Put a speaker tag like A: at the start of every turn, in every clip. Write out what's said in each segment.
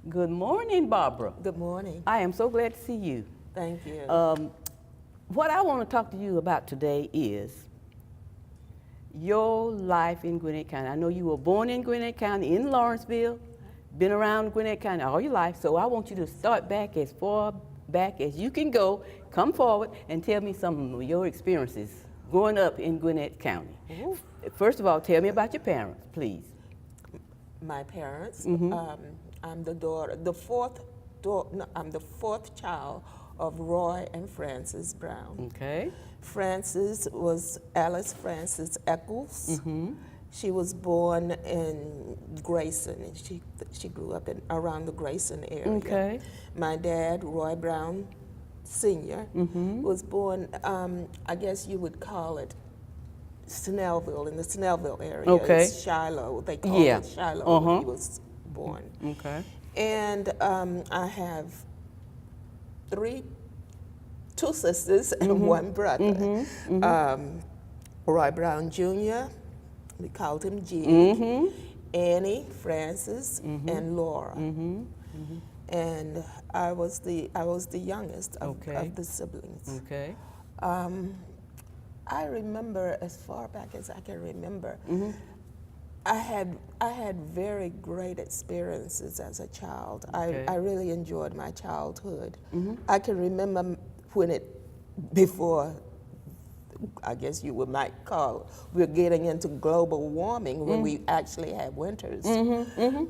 A: Good morning, Barbara.
B: Good morning.
A: I am so glad to see you.
B: Thank you.
A: What I want to talk to you about today is your life in Gwinnett County. I know you were born in Gwinnett County, in Lawrenceville, been around Gwinnett County all your life, so I want you to start back as far back as you can go, come forward, and tell me some of your experiences growing up in Gwinnett County.
B: Ooh.
A: First of all, tell me about your parents, please.
B: My parents.
A: Mm-hmm.
B: I'm the fourth child of Roy and Frances Brown.
A: Okay.
B: Frances was Alice Frances Eccles.
A: Mm-hmm.
B: She was born in Grayson, and she grew up around the Grayson area.
A: Okay.
B: My dad, Roy Brown Sr., was born, I guess you would call it Snellville, in the Snellville area.
A: Okay.
B: It's Shiloh. They called it Shiloh when he was born.
A: Okay.
B: And I have two sisters and one brother. Roy Brown Jr., we called him G. Annie, Frances, and Laura. And I was the youngest of the siblings.
A: Okay.
B: I remember, as far back as I can remember, I had very great experiences as a child.
A: Okay.
B: I really enjoyed my childhood. I can remember when before, I guess you might call, we're getting into global warming when we actually had winters.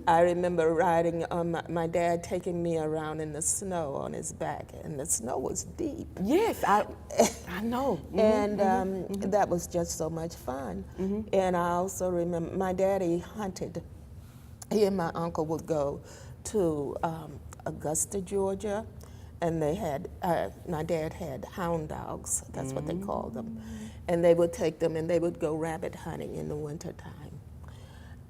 B: I remember riding on my dad taking me around in the snow on his back, and the snow was deep.
A: Yes, I know.
B: And that was just so much fun. And I also remember my daddy hunted. He and my uncle would go to Augusta, Georgia, and they had, my dad had hound dogs, that's what they called them. And they would take them and they would go rabbit hunting in the wintertime.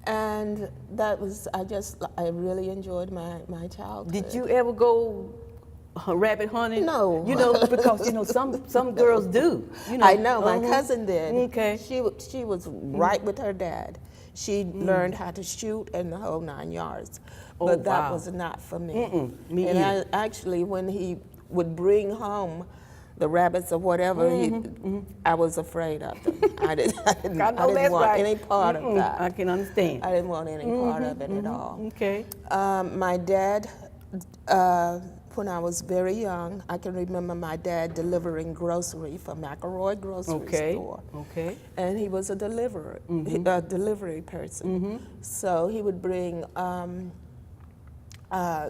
B: And that was, I really enjoyed my childhood.
A: Did you ever go rabbit hunting?
B: No.
A: You know, because, you know, some girls do. You know.
B: I know, my cousin did.
A: Okay.
B: She was right with her dad. She learned how to shoot and the whole 9 yards.
A: Oh,
B: But that
A: wow.
B: was not for me.
A: Me
B: And
A: either.
B: actually, when he would bring home the rabbits or whatever, I was afraid of them. I didn't want any part of that.
A: I can understand.
B: I didn't want any part of it at all.
A: Okay.
B: My dad, when I was very young, I can remember my dad delivering grocery for McElroy Grocery Store.
A: Okay.
B: And he was a delivery person. So he would bring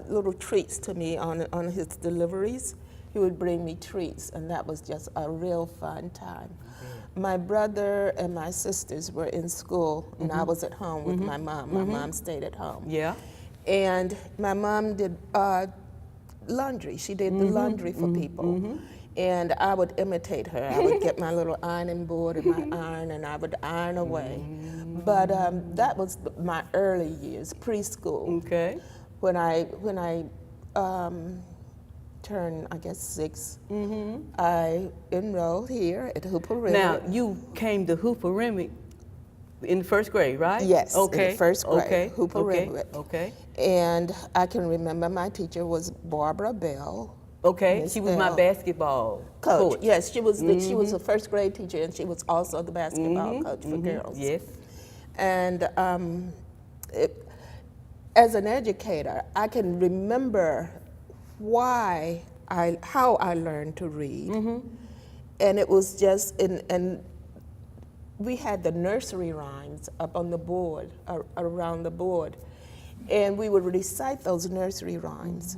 B: little treats to me on his deliveries. He would bring me treats, and that was just a real fun time. My brother and my sisters were in school, and I was at home with my mom. My mom stayed at home.
A: Yeah.
B: And my mom did laundry. She did the laundry for people. And I would imitate her. I would get my little ironing board and my iron, and I would iron away. But that was my early years, preschool.
A: Okay.
B: When I turned, I guess, 6, I enrolled here at Hooper Renwick.
A: Now, you came to Hooper Renwick in the first grade, right?
B: Yes,
A: okay.
B: in the first grade,
A: okay.
B: Hooper
A: okay.
B: Renwick.
A: Okay.
B: And I can remember my teacher was Barbara Bell.
A: Okay,
B: Miss
A: she was my
B: Bell.
A: basketball
B: Coach. Yes, she was a first grade teacher, and she was also the basketball coach for girls.
A: Yes.
B: And as an educator, I can remember how I learned to read, and it was just and we had the nursery rhymes up on the board, around the board, and we would recite those nursery rhymes,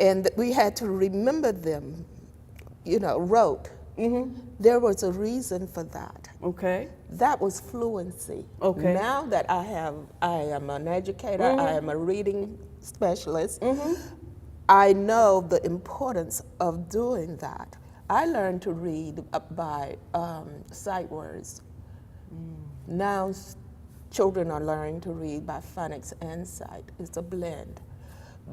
B: and we had to remember them, rote. There was a reason for that.
A: Okay.
B: That was fluency.
A: Okay.
B: Now that I am an educator, I am a reading specialist, I know the importance of doing that. I learned to read by sight words. Now children are learning to read by phonics and sight. It's a blend.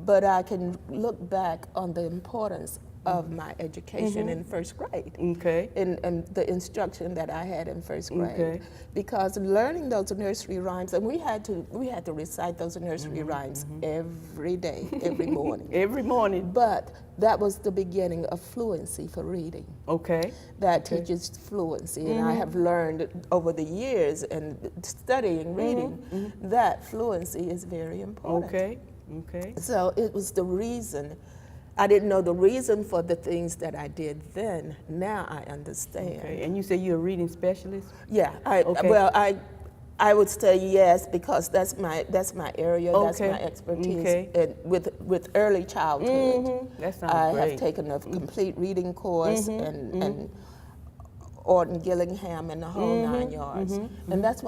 B: But I can look back on the importance of my education in first grade.
A: Okay.
B: And the instruction that I had in first grade,
A: Okay.
B: because learning those nursery rhymes, and we had to recite those nursery rhymes every day, every morning.
A: Every morning.
B: But that was the beginning of fluency for reading.
A: Okay.
B: That teaches fluency, and I have learned over the years and studying reading that fluency is very important.
A: Okay. Okay.
B: So it was the reason. I didn't know the reason for the things that I did then. Now I understand.
A: Okay. And you say you're a reading specialist?
B: Yeah.
A: Okay.
B: Well, I would say yes, because that's my area. That's
A: Okay.
B: my expertise.
A: Okay.
B: And with early childhood,
A: That sounds
B: I
A: great.
B: have taken a complete reading course and Orton Gillingham and the whole 9 yards. And that's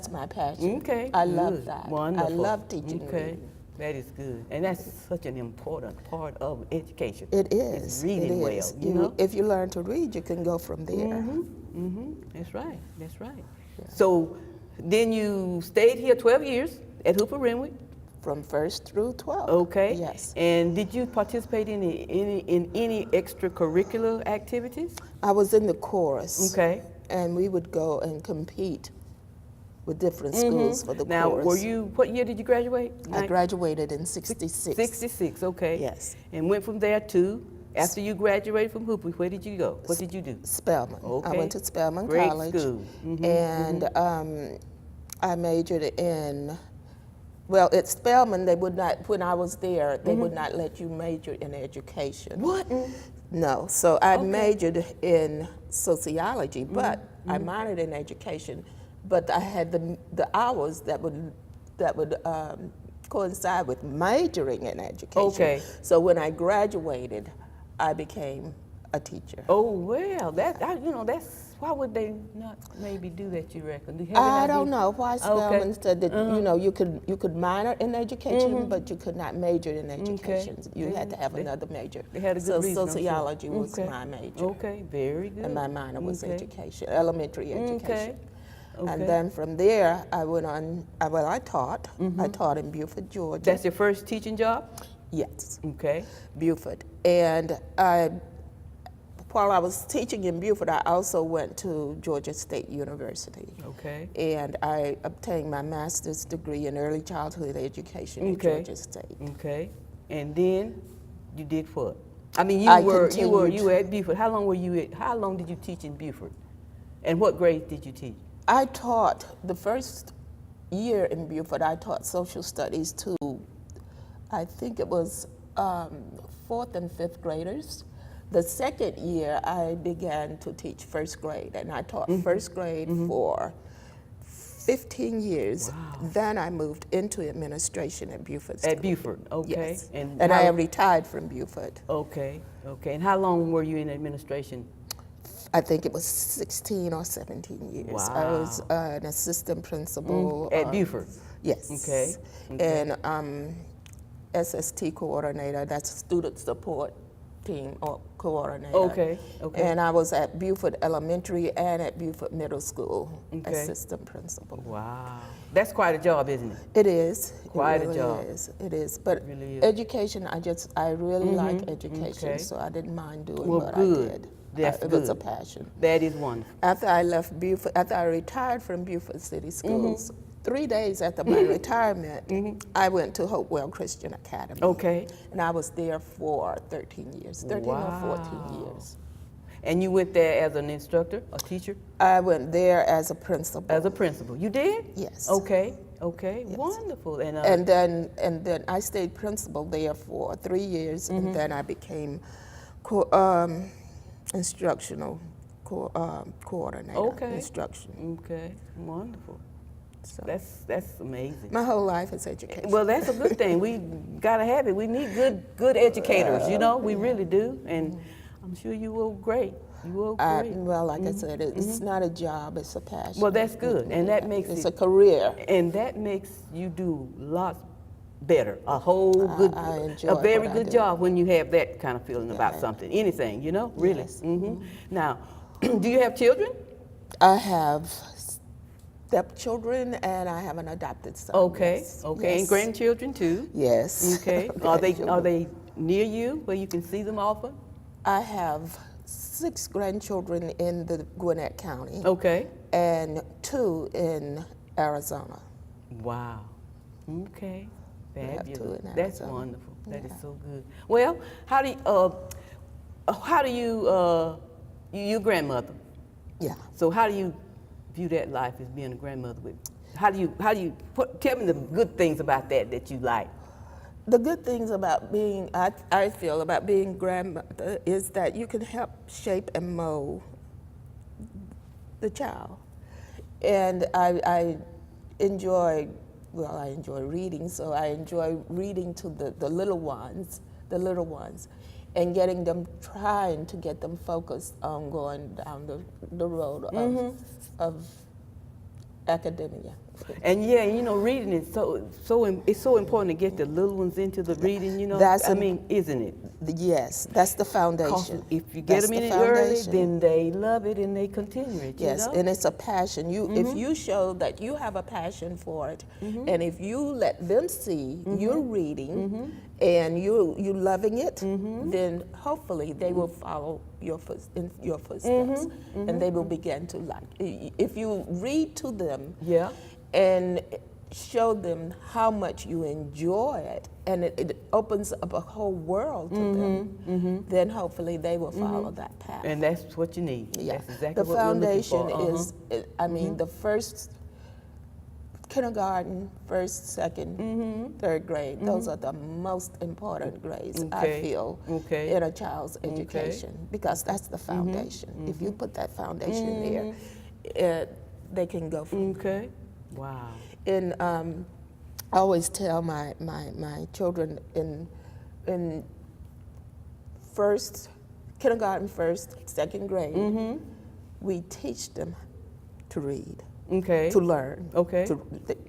B: my passion.
A: Okay.
B: I love
A: Good.
B: that.
A: Wonderful.
B: I love teaching
A: Okay.
B: reading.
A: That is good. And that's such an important part of education.
B: It is.
A: It's reading
B: it is.
A: well, you know?
B: If you learn to read, you can go from there.
A: That's right. That's right. So then you stayed here 12 years at Hooper Renwick.
B: From 1st through 12th.
A: Okay.
B: Yes.
A: And did you participate in any extracurricular activities?
B: I was in the chorus.
A: Okay.
B: And we would go and compete with different schools for the
A: Now,
B: chorus.
A: what year did you graduate?
B: I graduated in 66.
A: 66, okay.
B: Yes.
A: And went from there to, after you graduated from Hooper, where did you go? What did you do?
B: Spelman.
A: Okay.
B: I went to Spelman
A: Great
B: College.
A: school.
B: And I majored in, well, at Spelman, they would not, when I was there, they would not let you major in education.
A: What?
B: No, so I majored in sociology, but I minored in education. But I had the hours that would coincide with majoring in education.
A: Okay.
B: So when I graduated, I became a teacher.
A: Oh, well, that's, why would they not maybe do that, you reckon? Do you have
B: I
A: any
B: don't
A: idea?
B: know why Spelman said that you could minor in education, but you could not major in education. You had to have another major.
A: They had a good
B: so
A: reason, I'm sure.
B: sociology was
A: Okay.
B: my major,
A: Okay, very good.
B: and my minor was
A: Okay.
B: education, elementary education.
A: Okay.
B: And then from there, I went on. I taught. I taught in Beaufort, Georgia.
A: That's your first teaching job?
B: Yes,
A: Okay.
B: Beaufort. And while I was teaching in Beaufort, I also went to Georgia State University.
A: Okay.
B: And I obtained my master's degree in early childhood education at
A: Okay.
B: Georgia State.
A: Okay. And then you did what? I mean, you
B: I
A: were
B: continued.
A: at Beaufort. How long did you teach in Beaufort? And what grades did you teach?
B: I taught the first year in Beaufort. I taught social studies to, I think it was 4th and 5th graders. The second year, I began to teach first grade, and I taught first grade for 15 years.
A: Wow.
B: Then I moved into administration at Beaufort.
A: At Beaufort, okay.
B: Yes.
A: And
B: And I
A: how-
B: retired from Beaufort.
A: Okay, okay. And how long were you in administration?
B: I think it was 16 or 17 years. I was an assistant principal.
A: At Beaufort?
B: Yes.
A: Okay.
B: And SST coordinator, that's student support team or coordinator.
A: Okay, okay.
B: And I was at Beaufort Elementary and at Beaufort Middle School,
A: Okay.
B: assistant principal.
A: Wow. That's quite a job, isn't it?
B: It is.
A: Quite a
B: it really
A: job.
B: Is. It is. But
A: really is.
B: education, I really like education,
A: Okay.
B: so I didn't mind doing
A: Well,
B: what
A: good.
B: I did.
A: That's
B: It was a
A: good.
B: passion.
A: That is wonderful.
B: After I left Beaufort, after I retired from Beaufort City Schools, 3 days after my retirement, I went to Hopewell Christian Academy.
A: Okay.
B: And I was there for 13 years, 13 or 14
A: Wow.
B: years.
A: And you went there as an instructor, a teacher?
B: I went there as a principal.
A: As a principal. You did?
B: Yes.
A: Okay, okay.
B: Yes.
A: Wonderful. And,
B: And then I stayed principal there for 3 years, and then I became instructional coordinator.
A: Okay.
B: Instruction.
A: okay, wonderful.
B: So
A: That's amazing.
B: my whole life is education.
A: Well, that's a good thing. We gotta have it. We need good educators. You know, we really do. And I'm sure you will great. You will great.
B: Well, like I said, it's not a job; it's a passion.
A: Well, that's good, and that makes
B: it's
A: it.
B: a career.
A: And that makes you do lots better. A whole good,
B: I enjoy
A: a very
B: what I
A: good
B: do.
A: job when you have that kind of feeling about something, anything. You know, really.
B: Yes.
A: Now, do you have children?
B: I have stepchildren, and I have an adopted son.
A: Okay,
B: Yes.
A: okay,
B: Yes.
A: and grandchildren too.
B: Yes.
A: Okay, are
B: Grandchildren.
A: they near you where you can see them often?
B: I have 6 grandchildren in the Gwinnett County
A: Okay.
B: and 2 in Arizona.
A: Wow. Okay.
B: We have 2
A: Fabulous.
B: in
A: That's
B: Arizona.
A: wonderful. That is
B: Yeah.
A: so good. Well, how do you your grandmother?
B: Yeah.
A: So how do you view that life as being a grandmother with? How do you tell me the good things about that you like?
B: The good things about being, I feel, about being grandmother is that you can help shape and mold the child. And I enjoy reading, so I enjoy reading to the little ones, and trying to get them focused on going down the road of academia.
A: And yeah, reading is it's so important to get the little ones into the reading. Isn't it?
B: Yes, that's the
A: 'Cause
B: foundation.
A: if you get
B: That's
A: them in
B: the
A: it early,
B: foundation.
A: then they love it and they continue it.
B: Yes,
A: You know?
B: and it's a passion. If you show that you have a passion for it, and if you let them see you're reading and you loving it, then hopefully they will follow in your footsteps, and they will begin to like. If you read to them,
A: Yeah.
B: and show them how much you enjoy it, and it opens up a whole world to them, then hopefully they will follow that path.
A: And that's what you need.
B: Yeah,
A: That's exactly
B: the
A: what
B: foundation
A: we're looking for.
B: the first kindergarten, first, second, third grade, those are the most important grades, I
A: Okay.
B: feel,
A: Okay.
B: in a child's education, because that's the foundation. If you put that foundation there, they can go from
A: Okay. Wow.
B: And I always tell my children in kindergarten, first, second grade, we teach them to read,
A: Okay.
B: to learn.
A: Okay.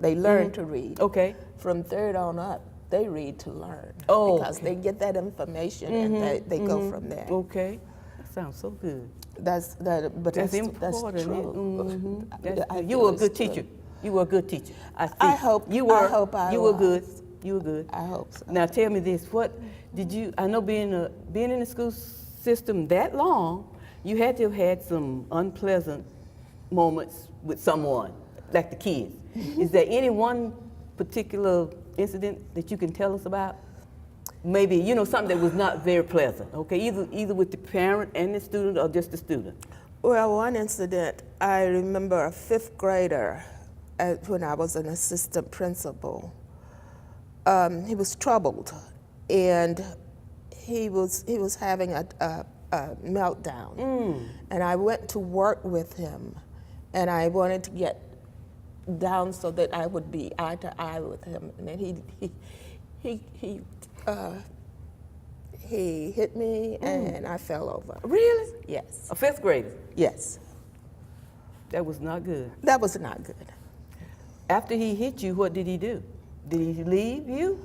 B: They learn to read.
A: Okay.
B: From third on up, they read to learn.
A: Oh,
B: because
A: okay.
B: they get that information and they go from there.
A: Okay. That sounds so good.
B: That's
A: That's important.
B: That's true.
A: You were a good teacher. You were a good teacher.
B: I hope
A: you were.
B: I hope I
A: you were
B: was.
A: good. You were good.
B: I hope so.
A: Now tell me this: what did you? I know being in the school system that long, you had to have had some unpleasant moments with someone, like the kids. Is there any one particular incident that you can tell us about? Maybe something that was not very pleasant. Okay, either with the parent and the student, or just the student.
B: Well, one incident, I remember a 5th grader when I was an assistant principal. He was troubled, and he was having a meltdown. And I went to work with him, and I wanted to get down so that I would be eye to eye with him. And then he hit me, and I fell over.
A: Really?
B: Yes.
A: A 5th grader?
B: Yes.
A: That was not good.
B: That was not good.
A: After he hit you, what did he do? Did he leave you?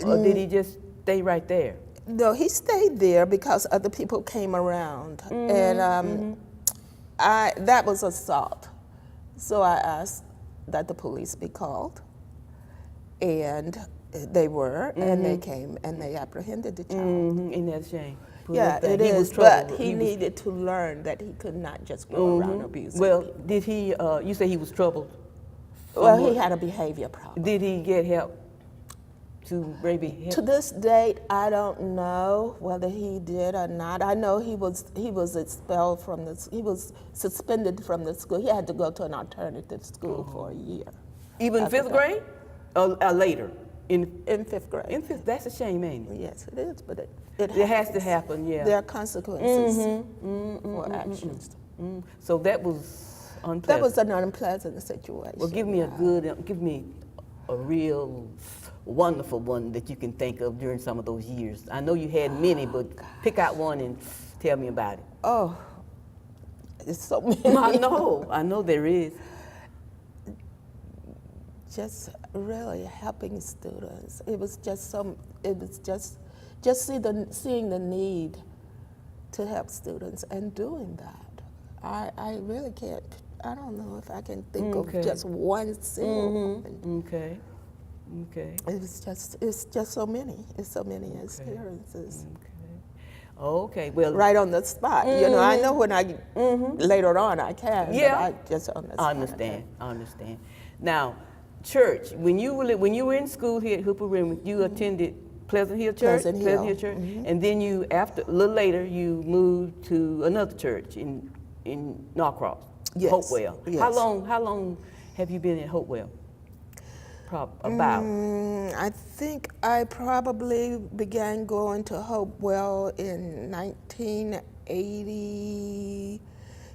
A: Or did he just stay right there?
B: No, he stayed there because other people came around, and that was assault. So I asked that the police be called, and they were, and they came and they apprehended the child.
A: Isn't that a shame? Poor
B: Yeah,
A: little
B: it
A: thing. He
B: is,
A: was
B: but
A: troubled.
B: he
A: was-
B: needed to learn that he could not just go around abusing
A: Well,
B: people.
A: did he? You say he was troubled.
B: Well, he
A: somewhat.
B: had a behavior problem.
A: Did he get help to maybe help?
B: To this date, I don't know whether he did or not. I know he was expelled from he was suspended from the school. He had to go to an alternative school for a year.
A: Even
B: After
A: 5th
B: that.
A: grade? Or later?
B: In 5th grade.
A: In 5th, that's a shame, ain't it?
B: Yes, it is, but it
A: It has to
B: happens.
A: happen, yeah.
B: There are consequences for actions.
A: So that was unpleasant.
B: That was an unpleasant situation.
A: Well, give me a real wonderful one that you can think of during some of those years. I know you had many, but pick out one and tell me about it.
B: Oh, it's so many.
A: I know there is.
B: Just really helping students. It was just seeing the need to help students and doing that. I really can't. I don't know if I can think
A: Okay.
B: of just one single moment.
A: Okay. Okay.
B: It's just so many. It's so many experiences.
A: Okay. Okay, well,
B: right on the spot. You know, I know when I later on I can,
A: Yeah.
B: but I just on the spot.
A: I understand. I understand. Now, church. When you were in school here at Hooper Renwick, you attended Pleasant Hill Church.
B: Pleasant Hill.
A: Church, and then you, after a little later, you moved to another church in Norcross,
B: Yes.
A: Hopewell.
B: Yes.
A: How long have you been at Hopewell? About.
B: I think I probably began going to Hopewell in 1980.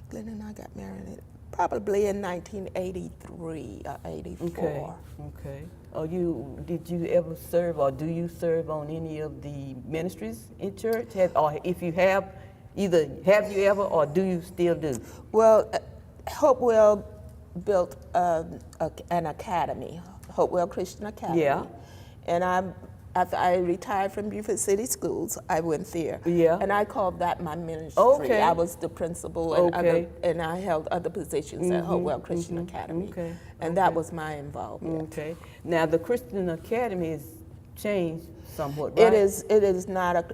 B: Glenn and I got married probably in 1983 or 84.
A: Okay. Okay. Did you ever serve, or do you serve on any of the ministries in church? Or if you have, either have you ever, or do you still do?
B: Well, Hopewell built an academy, Hopewell Christian Academy.
A: Yeah.
B: And after I retired from Beaufort City Schools, I went there.
A: Yeah.
B: And I called that my ministry.
A: Okay.
B: I was the principal, and,
A: Okay.
B: and I held other positions at Hopewell Christian Academy.
A: Okay.
B: And that was my involvement.
A: Okay. Now the Christian Academy has changed somewhat, right?
B: It is not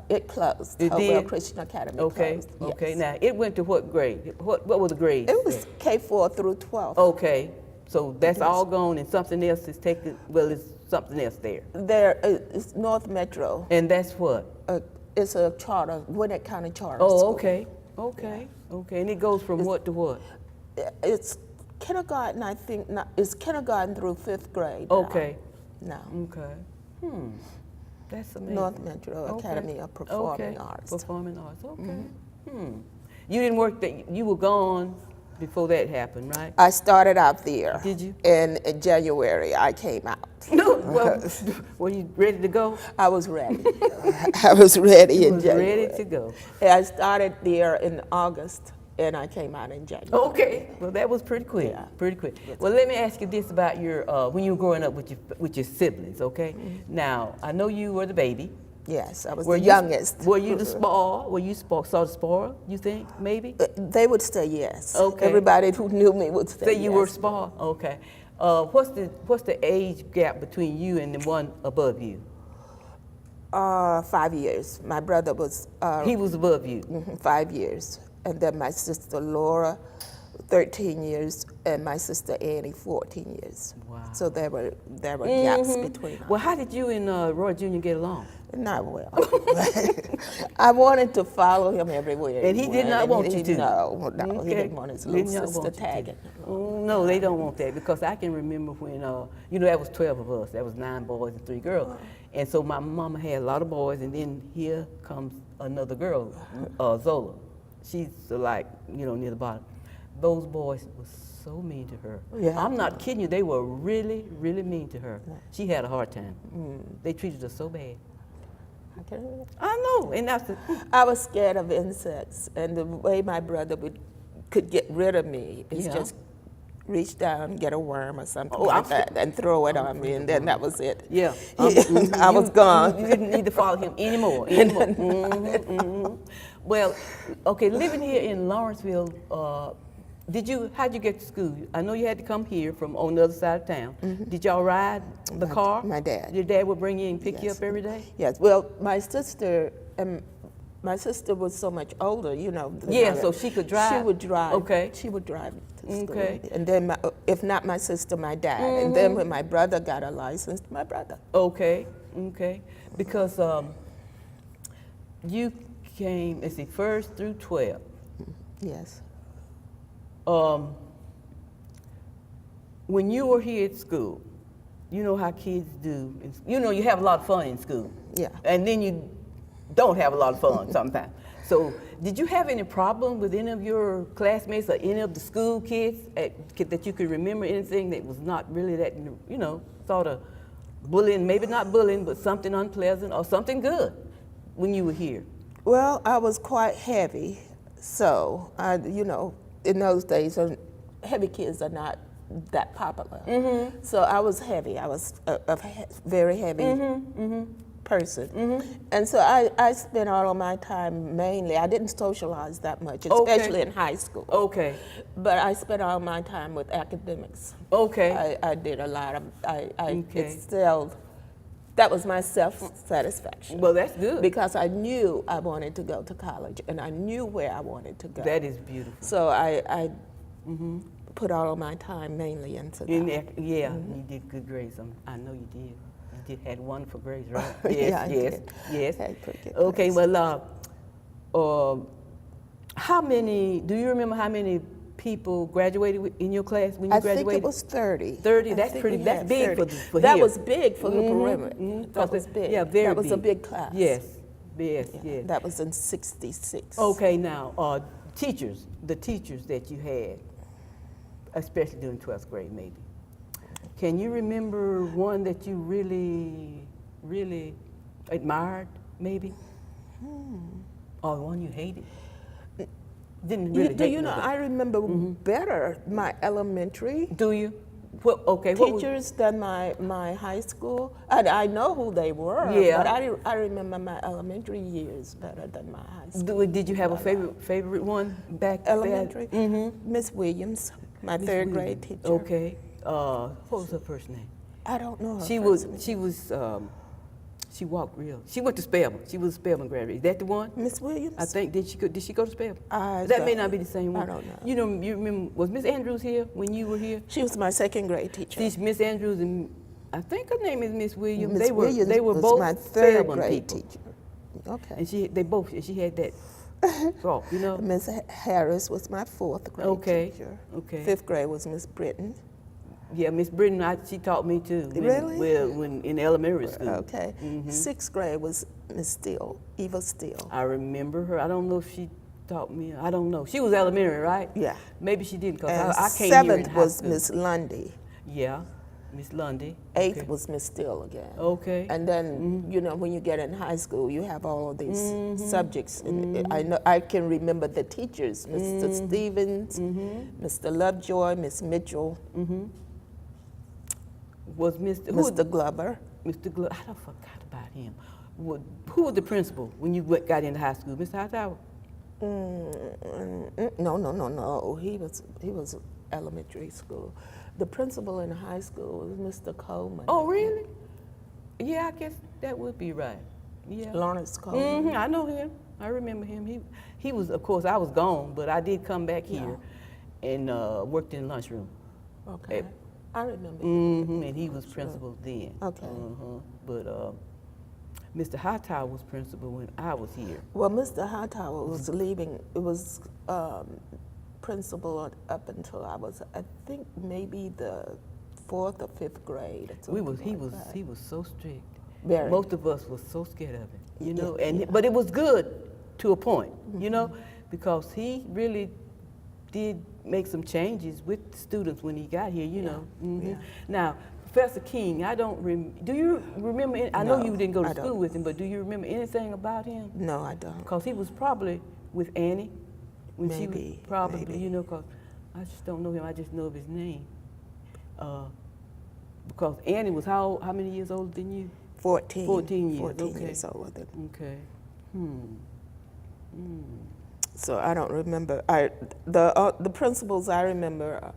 B: it closed.
A: It
B: Hopewell
A: did?
B: Christian Academy
A: Okay.
B: closed.
A: Okay.
B: Yes.
A: Now it went to what grade? What were the grades?
B: It was K4 through 12.
A: Okay. So that's all gone, and something else is taken. Well, it's something else there.
B: There is North Metro.
A: And that's what?
B: It's a charter, Gwinnett County charter
A: Oh,
B: school.
A: okay. Okay. Okay. And it goes from what to what?
B: It's kindergarten, I think. It's kindergarten through 5th grade. now.
A: Okay.
B: Now,
A: Okay. That's amazing.
B: North Metro
A: Okay.
B: Academy of Performing
A: Okay.
B: Arts.
A: Performing arts. Okay. You didn't work that. You were gone before that happened, right?
B: I started out there.
A: Did you?
B: In January, I came out.
A: No. Well, were you ready to go?
B: I was ready. I was ready
A: You
B: in
A: was
B: January.
A: ready to go.
B: I started there in August, and I came out in January.
A: Okay. Well, that was pretty quick.
B: Yeah.
A: Pretty quick. Well, let me ask you this about your when you were growing up with your siblings. Okay. Now I know you were the baby.
B: Yes, I was
A: Were
B: the
A: you-
B: youngest.
A: Were you the spoil? Were you saw the spoil? You think maybe?
B: They would say yes.
A: Okay.
B: Everybody who knew me would say
A: Say
B: yes.
A: you were spoiled. Okay. What's the age gap between you and the one above you?
B: 5 years. My brother was
A: He was above you.
B: 5 years. And then my sister Laura, 13 years, and my sister Annie, 14 years.
A: Wow.
B: So there were gaps between us.
A: Well, how did you and Roy Jr. get along?
B: Not well. I wanted to follow him everywhere.
A: And he did not want you to?
B: No, he
A: Okay.
B: didn't want his
A: Did
B: little
A: not
B: sister
A: want you to.
B: tagging.
A: Oh, no, they don't want that, because I can remember when, that was 12 of us. That was 9 boys and 3 girls. And so my mama had a lot of boys, and then here comes another girl, Zola. She's like, near the bottom. Those boys were so mean to her.
B: Yeah.
A: I'm not kidding you. They were really, really mean to her. She had a hard time. They treated her so bad. I know, and that's the.
B: I was scared of insects, and the way my brother could get rid of me is
A: Yeah.
B: just reach down, get a worm or something
A: Oh,
B: like
A: I'm
B: that, and throw it on me, and then that was it.
A: Yeah.
B: I was gone.
A: You didn't need to follow him anymore. Well, okay, living here in Lawrenceville, how'd you get to school? I know you had to come here from on the other side of town. Did y'all ride the car?
B: My dad.
A: Your dad would bring you and pick you
B: Yes.
A: up every day?
B: Yes. Well, my sister was so much older, than
A: Yeah,
B: I-
A: so she could drive?
B: She would drive.
A: Okay.
B: She would drive me to school.
A: Okay.
B: And then, if not my sister, my dad. And then when my brother got a license, my brother.
A: Okay, okay. Because you came, let's see, 1st through 12.
B: Yes.
A: When you were here at school, you know how kids do. You have a lot of fun in school.
B: Yeah.
A: And then you don't have a lot of fun sometimes. So did you have any problem with any of your classmates or any of the school kids that you could remember anything that was not really that, sort of bullying, maybe not bullying, but something unpleasant or something good when you were here?
B: Well, I was quite heavy, so in those days, heavy kids are not that popular. So I was heavy. I was a very heavy person, and so I spent all of my time mainly. I didn't socialize that much, especially in high school.
A: Okay.
B: But I spent all my time with academics.
A: Okay.
B: I did a lot of. I
A: Okay.
B: excelled That was my self-satisfaction.
A: Well, that's good.
B: Because I knew I wanted to go to college, and I knew where I wanted to go.
A: That is beautiful.
B: So I put all of my time mainly into that.
A: You did good grades. I know you did. You had wonderful grades, right?
B: Yeah, I
A: yes,
B: did.
A: yes.
B: Had pretty good
A: Okay,
B: grades.
A: well, how many? Do you remember how many people graduated in your class when you
B: I
A: graduated?
B: think it was 30.
A: 30.
B: I
A: That's
B: think
A: pretty.
B: we
A: That's
B: had
A: big
B: 30.
A: for
B: That
A: here.
B: was big for Hooper Renwick. That was big.
A: Yeah, very
B: That was
A: big.
B: a big class.
A: Yes, yes,
B: Yeah,
A: yes.
B: That was in '66.
A: Okay, now teachers, the teachers that you had, especially during 12th grade, maybe. Can you remember one that you really, really admired, maybe? Or one you hated? Didn't really
B: Do
A: hate
B: you know,
A: nobody.
B: I remember better my elementary
A: Do you? Well, okay. What was-
B: teachers than my high school. I know who they were,
A: Yeah.
B: but I remember my elementary years better than my high school.
A: Did you have a favorite one back then?
B: Elementary? Miss Williams, my third grade teacher.
A: Okay. What was her first name?
B: I don't know her
A: She
B: first
A: was.
B: name.
A: She walked real. She went to Spelman. She was a Spelman graduate. Is that the one?
B: Miss Williams?
A: I think. Did she go to Spelman?
B: I
A: That may
B: don't-
A: not be the same one.
B: I don't know.
A: You know. You remember? Was Miss Andrews here when you were here?
B: She was my second grade teacher.
A: See, Miss Andrews and I think her name is Miss Williams.
B: Miss Williams
A: They were
B: was
A: both
B: my third
A: Spelman
B: grade
A: people.
B: teacher. Okay.
A: And she had that. You know.
B: Miss Harris was my fourth grade
A: Okay,
B: teacher.
A: okay.
B: Fifth grade was Miss Britton.
A: Yeah, Miss Britton, she taught me too.
B: Really?
A: When in elementary school.
B: Okay. Sixth grade was Miss Steele, Eva Steele.
A: I remember her. I don't know if she taught me. I don't know. She was elementary, right?
B: Yeah.
A: Maybe she didn't, because
B: And
A: I came here in
B: seventh
A: high
B: was
A: school.
B: Miss Lundy.
A: Yeah, Miss Lundy.
B: Eighth
A: Okay.
B: was Miss Steele again.
A: Okay.
B: And then, you know, when you get in high school, you have all of these subjects. And I can remember the teachers, Mr. Stevens, Mr. Lovejoy, Miss Mitchell,
A: Was
B: Mr. Glover.
A: Mr. Gluck? I don't forgot about him. Who was the principal when you got into high school? Mr. Hightower?
B: No. He was elementary school. The principal in high school was Mr. Coleman.
A: Oh, really? Yeah, I guess that would be right. Yeah.
B: Lawrence Coleman.
A: I know him. I remember him. He was, of course, I was gone, but I did come back here and worked in the lunchroom.
B: Okay. I remember.
A: And he was principal then.
B: Okay.
A: But Mr. Hightower was principal when I was here.
B: Well, Mr. Hightower was leaving. It was principal up until I was, I think, maybe the 4th or 5th grade. Or
A: He was so strict.
B: Very.
A: Most of us were so scared of him, you know.
B: Yeah.
A: But it was good to a point, you know, because he really did make some changes with the students when he got here, you know.
B: Yeah.
A: Now, Professor King, do you remember? I know
B: No,
A: you didn't go to
B: I
A: school
B: don't.
A: with him, but do you remember anything about him?
B: No, I don't.
A: Because he was probably with Annie when she was
B: Maybe,
A: probably,
B: maybe.
A: you know, because I just don't know him. I just know of his name. Because Annie was how many years older than you?
B: 14.
A: 14 years,
B: 14
A: okay.
B: years older than.
A: Okay.
B: So I don't remember. The principals I remember,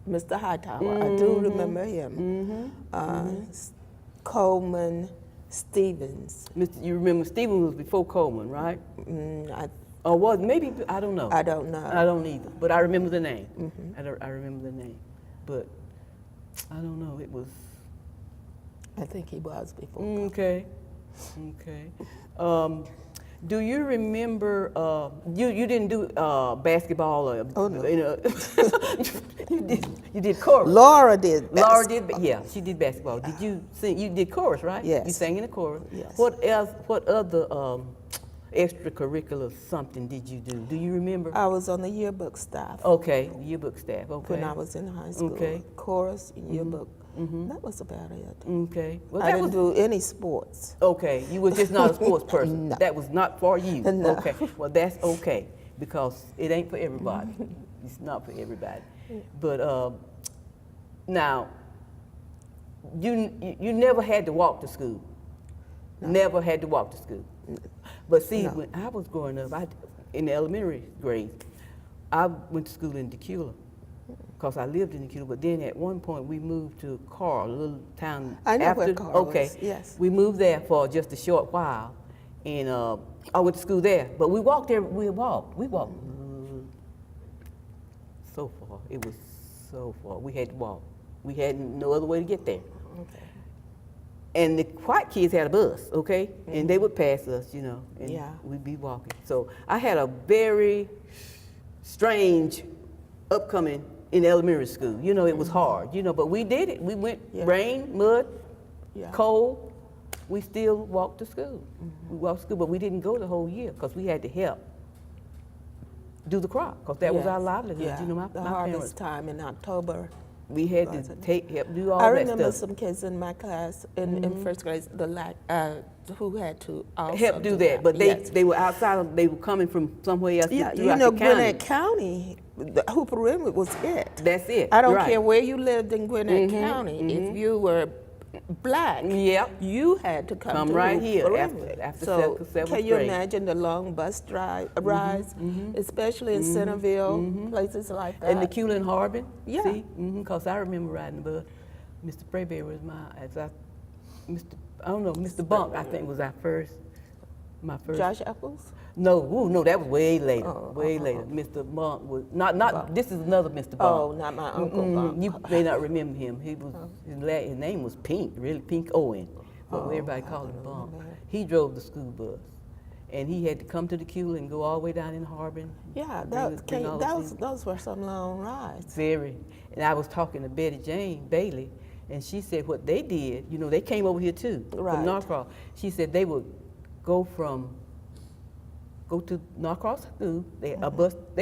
B: Mr. Hightower. I do remember him. Coleman, Stevens.
A: You remember Stephen was before Coleman, right?
B: I
A: Or was maybe I don't know.
B: I don't know.
A: I don't either. But I remember the name. I remember the name. But I don't know. It was
B: I think he was before.
A: okay. Do you remember? You didn't do basketball or
B: Oh, no.
A: you know, you did chorus.
B: Laura did.
A: Laura did, yeah, she did basketball. Did you sing? You did chorus, right?
B: Yes.
A: You sang in the chorus.
B: Yes.
A: What else? What other extracurricular something did you do? Do you remember?
B: I was on the yearbook staff
A: Okay, yearbook staff. Okay.
B: when I was in high school.
A: Okay.
B: Chorus, yearbook. That was about it.
A: Okay. Well,
B: I
A: that
B: didn't
A: was
B: do any sports.
A: okay. You were just not a sports person.
B: No.
A: That was not for you.
B: No.
A: Okay. Well, that's okay because it ain't for everybody. It's not for everybody. But now, you never had to walk to school. Never had to walk to school. But see,
B: No.
A: when I was growing up, in the elementary grade, I went to school in Decatur because I lived in Decatur, but then at one point we moved to Carl, a little town.
B: I know
A: after,
B: where Carl
A: okay,
B: is, yes.
A: We moved there for just a short while, and I went to school there. But we walked there. We walked so far. It was so far. We had to walk. We had no other way to get there.
B: Okay.
A: And the white kids had a bus, okay, and they would pass us, you know, and
B: Yeah.
A: we'd be walking. So I had a very strange upcoming in elementary school. You know, it was hard, you know, but we did it. We went rain, mud, cold. We still walked to school. We walked to school, but we didn't go the whole year because we had to help do the crop because that was our livelihood.
B: Yeah.
A: You know, my
B: harvest
A: parents.
B: time in October.
A: We had to help do all
B: I
A: that
B: remember
A: stuff.
B: some kids in my class in first grade who had to also
A: Help do that, but they were outside. They were coming from somewhere else.
B: Yeah,
A: throughout
B: you know,
A: the county.
B: Gwinnett County, Hooper Renwick was it.
A: That's it.
B: I don't
A: right.
B: care where you lived in Gwinnett County. If you were black, you had to come to
A: right
B: Hooper
A: here
B: Renwick.
A: after
B: so
A: seventh
B: can you
A: grade.
B: imagine the long bus rides, especially in Centerville, places like that?
A: And the Cula and Harbin.
B: Yeah.
A: See, because I remember riding the bus. Mr. Sprayberry was Mr. Bunk. I think was my first.
B: Josh Eccles?
A: No, that was way later.
B: Oh,
A: way later. Mr. Bunk was not. This is another Mr. Bunk.
B: Oh, not my uncle Bunk.
A: You may not remember him. He was his name was Pink, really Pink Owen, but everybody called him Bunk. He drove the school bus, and he had to come to the Cula and go all the way down in Harbin.
B: Yeah, those were some long rides.
A: Very. And I was talking to Betty Jane Bailey, and she said what they did. You know, they came over here too from Norcross. She said they would go to Norcross School. They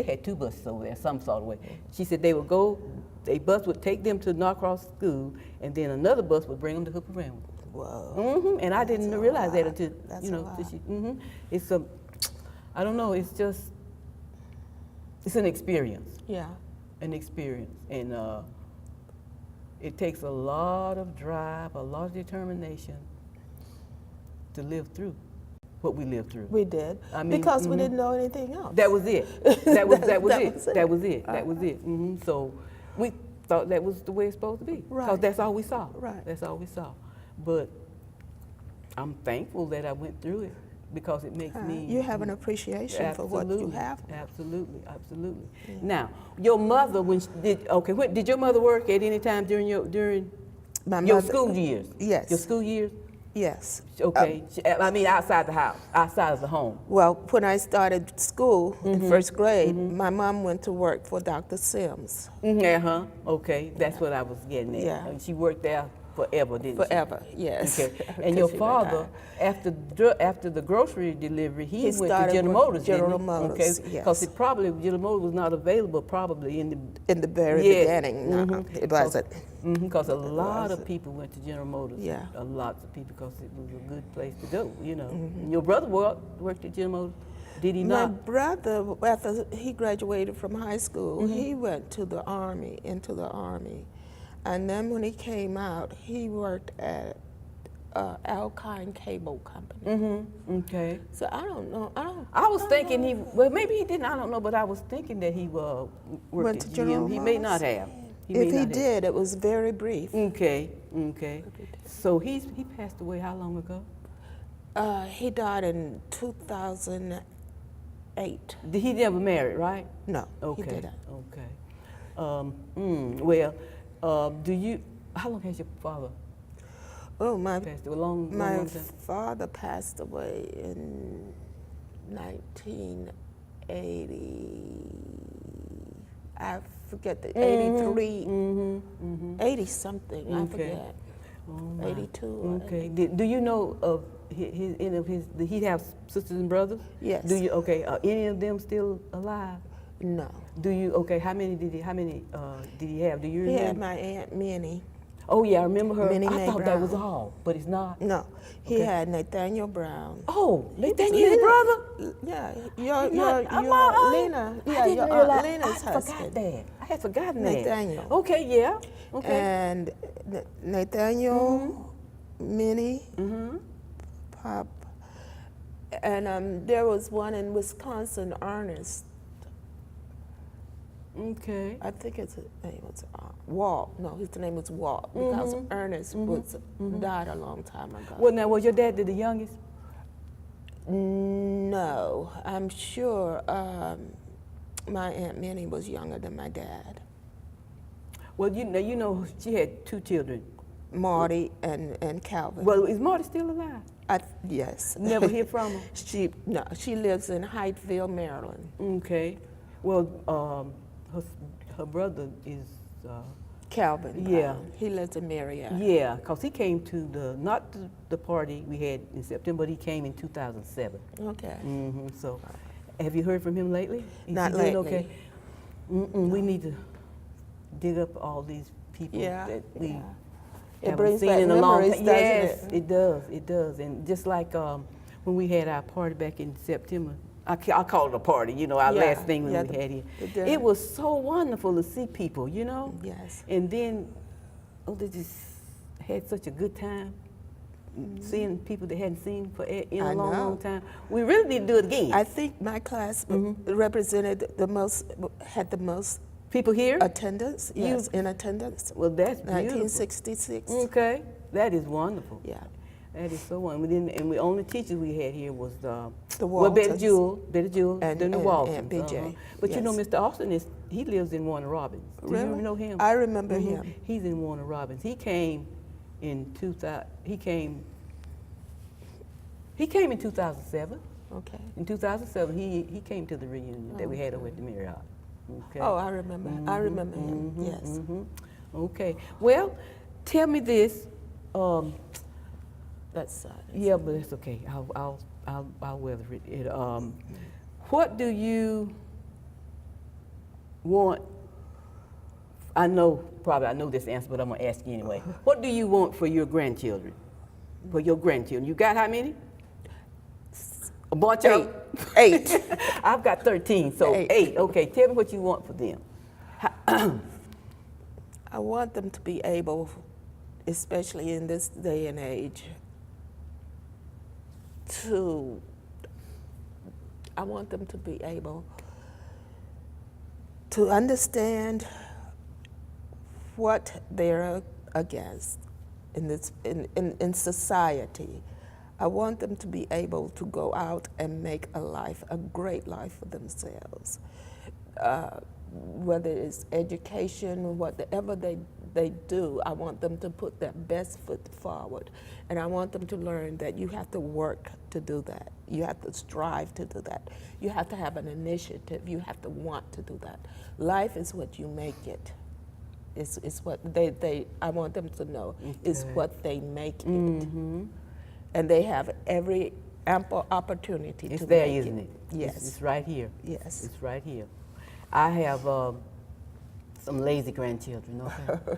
A: had two buses over there, some sort of way. She said they would go. A bus would take them to Norcross School, and then another bus would bring them to Hooper Renwick.
B: Whoa.
A: And I didn't realize that until
B: That's
A: you know.
B: a lot.
A: It's I don't know. It's an experience.
B: Yeah.
A: An experience, and it takes a lot of drive, a lot of determination to live through what we lived through.
B: We did.
A: I mean,
B: because we didn't know anything else.
A: That was it. That was it. So we thought that was the way it's supposed to be. Because that's all we saw.
B: Right.
A: That's all we saw. But I'm thankful that I went through it because it makes me.
B: You have an appreciation for what you have.
A: Absolutely. Yeah. Now, your mother, did your mother work at any time during your school years?
B: Yes.
A: Your school years?
B: Yes.
A: Okay. I mean, outside the house, outside of the home.
B: Well, when I started school in first grade, my mom went to work for Dr. Sims.
A: Okay. That's what I was getting at.
B: Yeah.
A: And she worked there forever, didn't she?
B: Forever, yes.
A: Okay. And your father, after the grocery delivery, he went to
B: started
A: General
B: with
A: Motors,
B: General
A: didn't he?
B: Motors,
A: Okay.
B: yes.
A: Because General Motors was not available probably in the
B: very beginning. No, it wasn't.
A: Because a lot of people went to General Motors.
B: Yeah.
A: A lot of people because it was a good place to go, you know. Your brother worked at General Motors, did he not?
B: My brother, after he graduated from high school, he went into the Army. And then when he came out, he worked at Alkine Cable Company.
A: Okay.
B: So I don't know.
A: I was thinking maybe he didn't, I don't know, but I was thinking that he worked at GM. He may not have.
B: If he did, it was very brief.
A: Okay. So he passed away how long ago?
B: He died in 2008.
A: He never married, right?
B: No,
A: Okay.
B: he didn't.
A: Okay. How long has your father
B: Oh, my
A: passed away? Long
B: My
A: time?
B: father passed away in 1980. I forget the 83, 80 something. I forget.
A: Oh,
B: 82.
A: Okay. Do you know of any of his? Did he have sisters and brothers?
B: Yes.
A: Do you? Okay. Are any of them still alive?
B: No.
A: Do you? Okay. How many did he have? Do you remember?
B: He had my Aunt Minnie.
A: Oh yeah, I remember her.
B: Minnie
A: I
B: Mae
A: thought that was
B: Brown.
A: all, but it's not.
B: No, he
A: Okay.
B: had Nathaniel Brown.
A: Oh, Nathaniel, his brother.
B: Yeah,
A: Not-
B: your
A: I
B: Lena. Yeah,
A: didn't
B: your
A: realize.
B: Aunt Lena's
A: I forgot
B: husband.
A: that. I had forgotten that.
B: Nathaniel.
A: Okay, yeah. Okay.
B: And Nathaniel, Minnie, Pop, and there was one in Wisconsin, Ernest.
A: Okay.
B: I think his name was Walt. No, his name was Walt because Ernest died a long time ago.
A: Well, now, was your dad the youngest?
B: No, I'm sure my Aunt Minnie was younger than my dad.
A: Well, you know, she had 2 children.
B: Marty and Calvin.
A: Well, is Marty still alive?
B: Yes.
A: Never hear from her?
B: She lives in Hyattville, Maryland.
A: Okay. Well, her brother is...
B: Calvin.
A: Yeah.
B: He lives in Marietta.
A: Yeah, because he came to not the party we had in September, but he came in 2007.
B: Okay.
A: So, have you heard from him lately? Is
B: Not
A: he doing
B: lately.
A: Okay. We need to dig up all these people that we
B: It
A: haven't
B: brings
A: seen
B: back
A: in a long
B: memories,
A: time.
B: doesn't
A: Yes,
B: it?
A: it does. It does. And just like when we had our party back in September, I call it a party, you know, our
B: Yeah,
A: last thing we
B: yeah,
A: had here.
B: it did.
A: It was so wonderful to see people, you know?
B: Yes.
A: And then, they just had such a good time seeing people they hadn't seen in a
B: I
A: long,
B: know.
A: long time. We really need to do it again.
B: I think my class represented had the most
A: People here?
B: attendance. Yes, in attendance.
A: Well, that's beautiful.
B: 1966.
A: Okay, that is wonderful.
B: Yeah.
A: That is so wonderful. And the only teachers we had here was
B: The
A: well, Betty
B: Waltons.
A: Jewel,
B: And-
A: then the
B: and
A: Waltons.
B: Aunt BJ,
A: But you know,
B: yes.
A: Mr. Austin he lives in Warner Robins. Do
B: Really?
A: you know him?
B: I remember him.
A: He's in Warner Robins. He came in 2000. He came in 2007.
B: Okay.
A: In 2007, he came to the reunion that we had over at the Marriott. Okay.
B: Oh, I remember. I remember him. Yes.
A: Okay. Well, tell me this.
B: That's sad.
A: Yeah, but it's okay. I'll weather it. What do you want? I know this answer, but I'm gonna ask you anyway. What do you want for your grandchildren? For your grandchildren, you got how many? A bunch of
B: 8.
A: I've got 13, so 8. Okay, tell me what you want for them.
B: I want them to be able, especially in this day and age, I want them to be able to understand what they're against in society. I want them to be able to go out and make a great life for themselves. Whether it's education, whatever they do, I want them to put their best foot forward. And I want them to learn that you have to work to do that. You have to strive to do that. You have to have an initiative. You have to want to do that. Life is what you make it. It's what I want them to know, is what they make it. And they have every ample opportunity to
A: It's there,
B: make
A: isn't it?
B: Yes.
A: It's right here.
B: Yes.
A: It's right here. I have some lazy grandchildren, okay?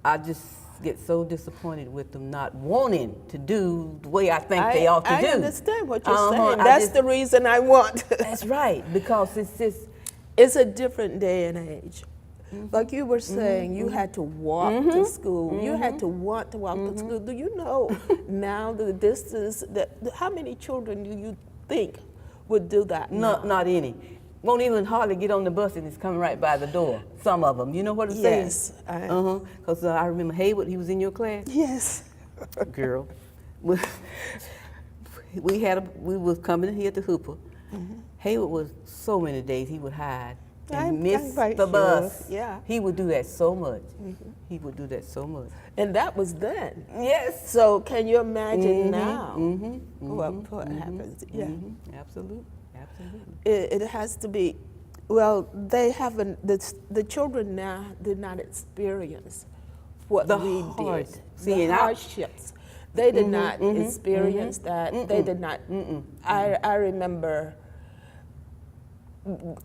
A: I just get so disappointed with them not wanting to do the way I think they ought to do.
B: I understand what you're saying.
A: I
B: That's
A: just-
B: the reason I want.
A: That's right, because it's just,
B: It's a different day and age. Like you were saying, you had to walk to school. You had to want to walk to school. Do you know now the distance how many children do you think would do that?
A: not any. Won't even hardly get on the bus and it's coming right by the door. Some of them, you know what I'm saying?
B: Yes.
A: Because I remember Haywood, he was in your class.
B: Yes.
A: Girl. we was coming here to Hooper. Haywood was so many days he would hide and miss
B: quite
A: the
B: sure.
A: bus.
B: Yeah.
A: He would do that so much. He would do that so much.
B: And that was then.
A: Yes.
B: So can you imagine now what happens? Yeah.
A: Absolutely. Absolutely.
B: It has to be, well, they haven't, the children now did not experience what
A: The
B: we
A: hard-
B: did.
A: see,
B: The
A: and I-
B: hardships. They did not experience that. They did not. I remember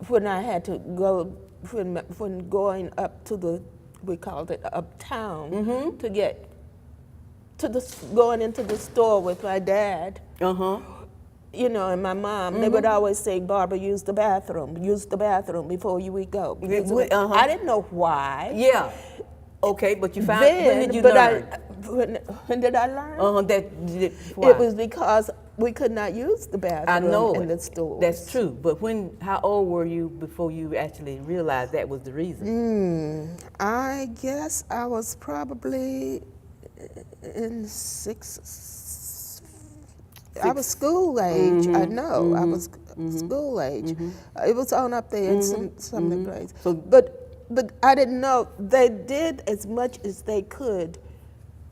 B: when I had to go, when going up to we called it uptown, to get to going into the store with my dad. You know, and my mom, they would always say, Barbara, use the bathroom before we go. Because I didn't know why.
A: Yeah. Okay, but you found,
B: Then,
A: when did you learn?
B: When did I learn?
A: Why?
B: It was because we could not use the
A: I
B: bathroom
A: know
B: in
A: it.
B: the stores.
A: That's true. But how old were you before you actually realized that was the reason?
B: I guess I was probably in I was school age. I know I was school age. It was on up there in some of the grades.
A: So-
B: But I didn't know they did as much as they could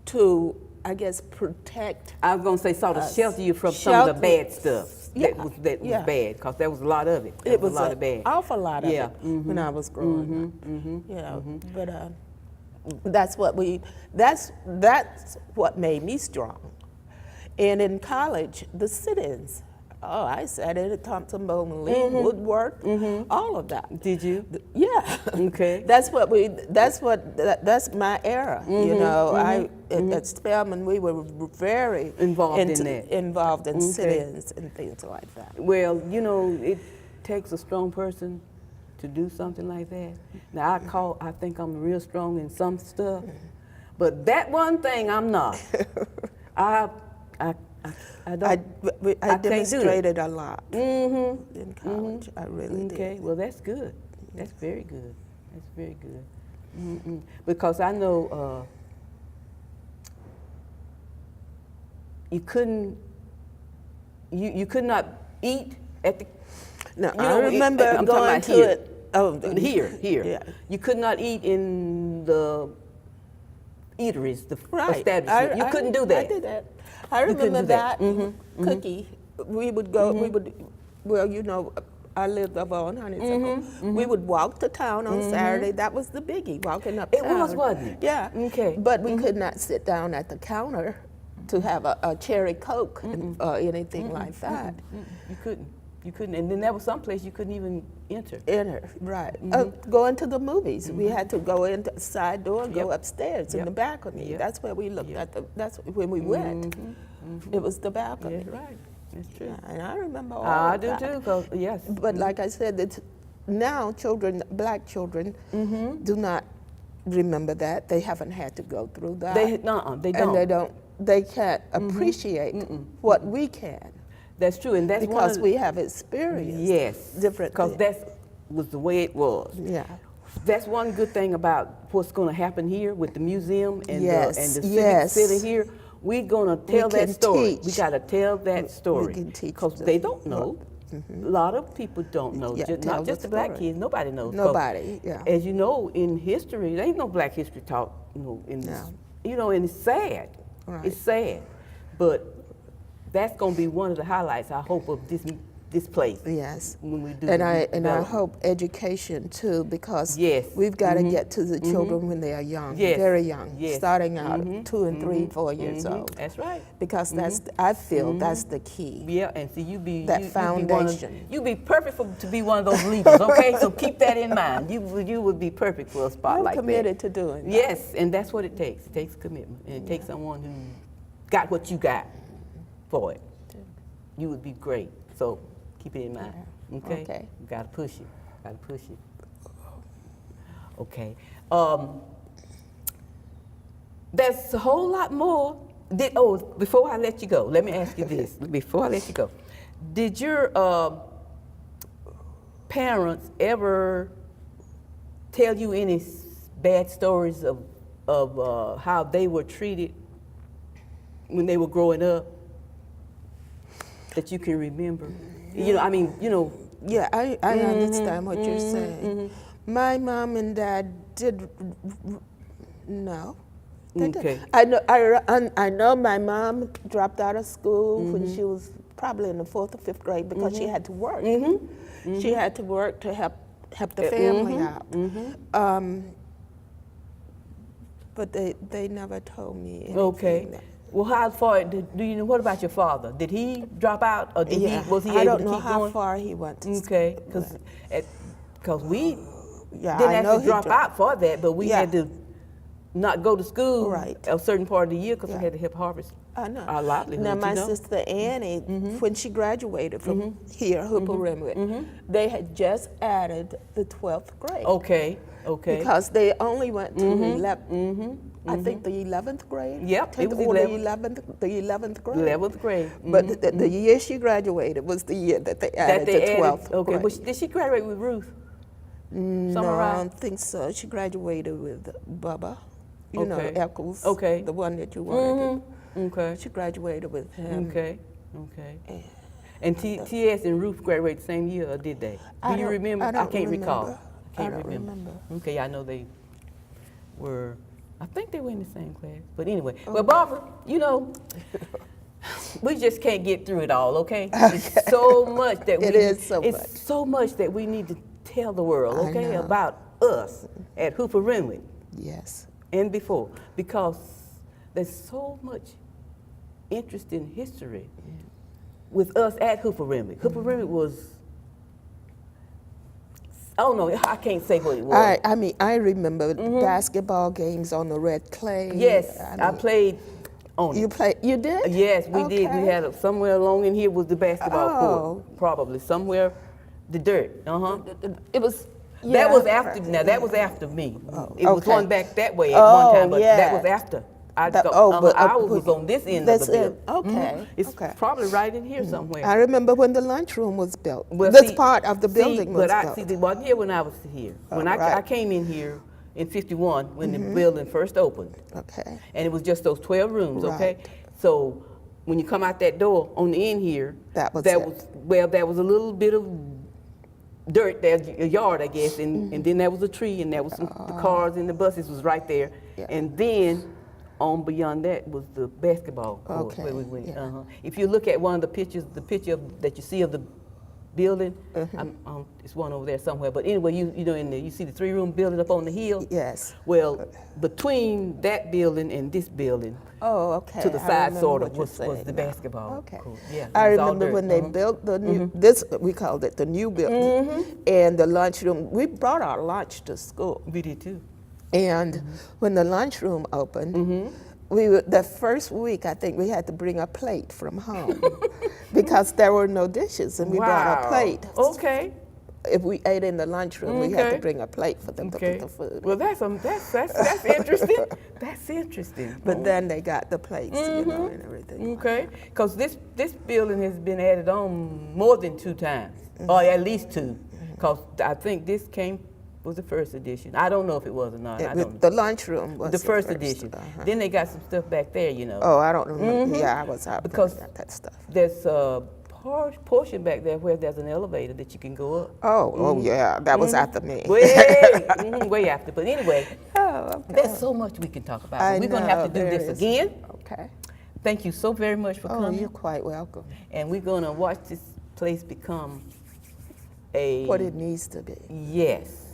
B: to, I guess, protect.
A: I was going to say sort of
B: Us.
A: shelter you from some of the
B: Shelter-
A: bad stuff that
B: Yeah,
A: was
B: yeah.
A: bad, because there was a lot of it. There
B: It was
A: a lot
B: an
A: of bad.
B: awful lot of
A: Yeah,
B: it when I was growing up. You know, but that's what made me strong. And in college, the sit-ins. Oh, I sat in at Thompson Bowman-Lee, Woodworth, all of that.
A: Did you?
B: Yeah.
A: Okay.
B: That's my era. You know, at Spelman we were very
A: Involved in that.
B: Involved in sit-ins and things like that.
A: Well, you know, it takes a strong person to do something like that. Now, I think I'm real strong in some stuff, but that one thing I'm not. I don't.
B: I
A: can't do it.
B: demonstrated a lot in college. I really did.
A: Okay, well, that's good. That's very good. That's very good. Because I know you could not eat at the.
B: No,
A: you
B: I
A: know,
B: remember
A: I'm talking
B: going
A: about
B: to
A: here.
B: it. Oh,
A: Here.
B: Yeah.
A: You could not eat in the eateries, the
B: Right.
A: establishment. You couldn't do that.
B: I did that. I
A: couldn't
B: remember
A: do that.
B: that. Cookie. We would go. We would. Well, you know, I lived over on Honeysuckle. We would walk to town on Saturday. That was the biggie, walking up
A: It
B: town.
A: was, wasn't it?
B: Yeah.
A: Okay.
B: But we could not sit down at the counter to have a cherry Coke or anything like that.
A: You couldn't. You couldn't. And then there was some place you couldn't even enter.
B: Enter, right. Going to the movies. We had to go in the side door and go upstairs in the balcony.
A: Yep.
B: That's where we looked at that's when we went. It was the balcony.
A: That's right. That's true.
B: Yeah, and I remember all
A: I
B: of
A: do
B: that.
A: too, because, yes.
B: But like I said, now children, black children, do not remember that. They haven't had to go through that.
A: They don't.
B: And they can't appreciate what we can.
A: That's true, and that's
B: Because
A: one of
B: we have experienced
A: yes,
B: different
A: because
B: things.
A: that was the way it was.
B: Yeah.
A: That's one good thing about what's going to happen here with the museum and
B: Yes,
A: the
B: yes.
A: civic center here. We're going to tell that
B: can
A: story.
B: teach.
A: We got to tell that story
B: can teach
A: because
B: the-
A: they don't know. A lot of people don't know.
B: Yeah,
A: Not
B: tell
A: just
B: the
A: the black
B: story.
A: kids. Nobody knows. 'Cause
B: Nobody, yeah.
A: As you know, in history, there ain't no black history taught. And it's sad.
B: Right.
A: It's sad, but that's going to be one of the highlights, I hope, of this place.
B: Yes.
A: When we do
B: And
A: the
B: I
A: development.
B: hope education too, because
A: Yes.
B: we've got to get to the children when they are young,
A: Yes.
B: very young,
A: Yes.
B: starting out 2 and 3, 4 years old.
A: That's right.
B: Because I feel that's the key.
A: Yeah, and see,
B: That foundation.
A: You be perfect to be one of those leaders, okay? So keep that in mind. You would be perfect for a spot
B: I'm
A: like
B: committed
A: that.
B: to doing that.
A: Yes, and that's what it takes. It takes commitment, and it takes someone who got what you got for it. You would be great. So keep it in mind. Okay.
B: Okay.
A: You gotta push it. Gotta push it. Okay. There's a whole lot more. Before I let you go, let me ask you this. Before I let you go, did your parents ever tell you any bad stories of how they were treated when they were growing up that you can remember?
B: Yeah, I understand what you're saying. My mom and dad did no. They didn't.
A: Okay.
B: I know my mom dropped out of school when she was probably in the 4th or 5th grade because she had to work. She had to work to help the family out. But they never told me anything.
A: Okay. Well, how far do you know? What about your father? Did he drop out, or was he
B: I
A: able
B: don't
A: to
B: know
A: keep
B: how
A: going?
B: far he went.
A: Okay, because we
B: Yeah,
A: didn't
B: I
A: have
B: know
A: to
B: he
A: drop
B: dropped.
A: out for that, but we had to not go to school
B: Right.
A: a certain part of the year because
B: Yeah.
A: we had to help harvest
B: I know.
A: our livelihood.
B: Now, my
A: you know?
B: sister Annie, when she graduated from here, Hooper Renwick, they had just added the 12th grade.
A: Okay.
B: Because they only went to I think the 11th grade.
A: Yep, it was
B: or
A: 11th.
B: the 11th grade.
A: 11th grade.
B: But the year she graduated was the year that they added the 12th
A: Okay,
B: grade.
A: but did she graduate with Ruth?
B: No,
A: Summer
B: I
A: Ride?
B: don't think so. She graduated with Bubba, you know,
A: Okay.
B: Eccles,
A: Okay.
B: the one that you wanted
A: Okay.
B: to. She graduated with him.
A: Okay. Okay. And T.S. and Ruth graduated the same year, or did they? Do you remember?
B: I
A: can't recall.
B: I don't remember.
A: Okay, I know they were. I think they were in the same class. But anyway, well, Barbara, you know, we just can't get through it all. Okay, it's so much that we.
B: It is so much.
A: It's so much that we need to tell the world.
B: I
A: Okay,
B: know.
A: about us at Hooper Renwick
B: Yes.
A: and before, because there's so much interesting history with us at Hooper Renwick. Hooper Renwick was. Oh no, I can't say what it was.
B: I mean, I remember basketball games on the red clay.
A: Yes, I
B: mean,
A: played on
B: You
A: it.
B: play? You did?
A: Yes, we did. We
B: Okay.
A: had somewhere along in here was the basketball
B: Oh.
A: court, probably somewhere, the dirt.
B: It was.
A: That was
B: yeah.
A: after. Now that was after me.
B: Oh,
A: It was
B: okay.
A: one back that way at one time, but
B: yeah.
A: that was after.
B: But
A: I was on this end of
B: that's
A: the building.
B: it. Okay.
A: It's
B: Okay.
A: probably right in here somewhere.
B: I remember when the lunchroom was built.
A: Well,
B: this
A: see-
B: part of the
A: see,
B: building was
A: but I
B: built.
A: see, it wasn't here when I was here. When I
B: right.
A: came in here in '51 when the building first opened.
B: Okay.
A: And it was just those 12 rooms, okay?
B: Right.
A: So when you come out that door on the end here,
B: That was
A: there
B: it.
A: there was a little bit of dirt there, a yard, I guess, and then there was a tree, and there was some the cars and the buses was right there,
B: Yeah.
A: and then on beyond that was the basketball court where we
B: Okay,
A: went.
B: yeah.
A: If you look at one of the pictures, that you see of the building, it's one over there somewhere. But anyway, you know, you see the 3-room building up on the hill.
B: Yes.
A: Well, between that building and this building,
B: Oh, okay.
A: to the
B: I
A: side
B: remember
A: sort
B: what
A: of
B: you're
A: was
B: saying
A: the
B: now.
A: basketball
B: Okay.
A: court. Yeah,
B: I
A: it was all
B: remember
A: dirt.
B: when they built the new, this, we called it the new building, and the lunchroom. We brought our lunch to school.
A: We did too.
B: And when the lunchroom opened, the first week, I think we had to bring a plate from home because there were no dishes, and we brought a plate.
A: Okay.
B: If we ate in the lunchroom, we had
A: Okay.
B: to bring a plate for them to
A: Okay.
B: put the food.
A: Well, that's interesting. That's interesting.
B: But then they got the plates, you know, and everything.
A: Okay, because this building has been added on more than 2 times, or at least 2, because I think this was the first edition. I don't know if it was or not. I don't know.
B: The lunchroom was
A: The first edition. Then they got some stuff back there, you know.
B: Oh, I don't remember. Yeah, I was out
A: Because
B: bringing out that stuff.
A: There's a portion back there where there's an elevator that you can go up.
B: Oh, yeah, that was after me.
A: Way after. But anyway,
B: Oh,
A: there's so much we can talk about.
B: I
A: We're going to have to
B: know,
A: do
B: there
A: this
B: is.
A: again.
B: Okay.
A: Thank you so very much for
B: Oh,
A: coming.
B: you're quite welcome.
A: And we're going to watch this place become a...
B: What it needs to be.
A: Yes.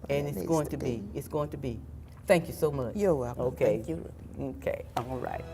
A: And
B: it
A: it's
B: needs
A: going
B: to
A: to be.
B: be.
A: It's going to be. Thank you so much.
B: You're welcome.
A: Okay.
B: Thank you.
A: Okay. All right.